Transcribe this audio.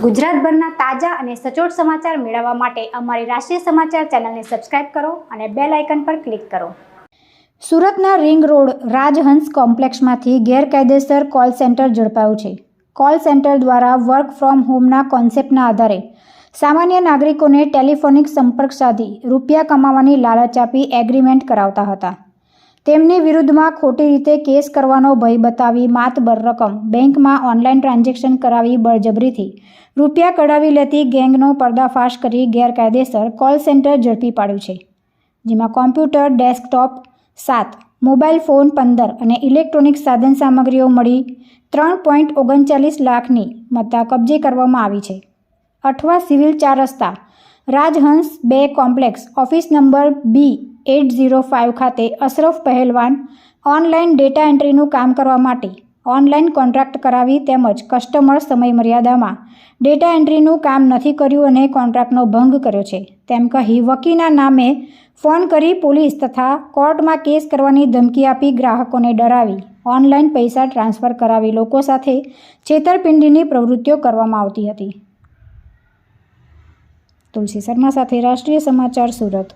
ગુજરાતભરના તાજા અને સચોટ સમાચાર મેળવવા માટે અમારી રાષ્ટ્રીય સમાચાર ચેનલને સબસ્ક્રાઇબ કરો અને બેલ આઇકન પર ક્લિક કરો। સુરતના રિંગ રોડ રાજહંસ કોમ્પ્લેક્સમાંથી ગેરકાયદેસર કોલ સેન્ટર ઝડપાયું છે। કોલ સેન્ટર દ્વારા વર્ક ફ્રોમ હોમના કોન્સેપ્ટના આધારે સામાન્ય નાગરિકોને ટેલિફોનિક સંપર્ક સાધી રૂપિયા કમાવાની લાલચ આપી એગ્રીમેન્ટ કરાવતા હતા। તેમની વિરુદ્ધમાં ખોટી રીતે કેસ કરવાનો ભય બતાવી માતબર રકમ બેંકમાં ઓનલાઈન ટ્રાન્ઝેક્શન કરાવી બળજબરીથી રૂપિયા કઢાવી લેતી ગેંગનો પર્દાફાશ કરી ગેરકાયદેસર કોલ સેન્ટર ઝડપી પાડ્યું છે, જેમાં કોમ્પ્યુટર ડેસ્કટોપ 7, મોબાઈલ ફોન 15 અને ઇલેક્ટ્રોનિક સાધન સામગ્રીઓ મળી 3.39 લાખની મત્તા કબજે કરવામાં આવી છે। અઠવા સિવિલ 4 રસ્તા રાજહંસ 2 કોમ્પ્લેક્સ ઓફિસ નંબર B805 ખાતે અશરફ પહેલવાન ઓનલાઈન ડેટા એન્ટ્રીનું કામ કરવા માટે ઓનલાઈન કોન્ટ્રાક્ટ કરાવી તેમજ કસ્ટમર સમય મર્યાદામાં ડેટા એન્ટ્રીનું કામ નથી કર્યું અને કોન્ટ્રાક્ટનો ભંગ કર્યો છે તેમ કહી વકીલના નામે ફોન કરી પોલીસ તથા કોર્ટમાં કેસ કરવાની ધમકી આપી ગ્રાહકોને ડરાવી ઓનલાઈન પૈસા ટ્રાન્સફર કરાવી લોકો સાથે છેતરપિંડીની પ્રવૃત્તિઓ કરવામાં આવતી હતી। તુલસી શર્મા સાથે રાષ્ટ્રીય સમાચાર સુરત।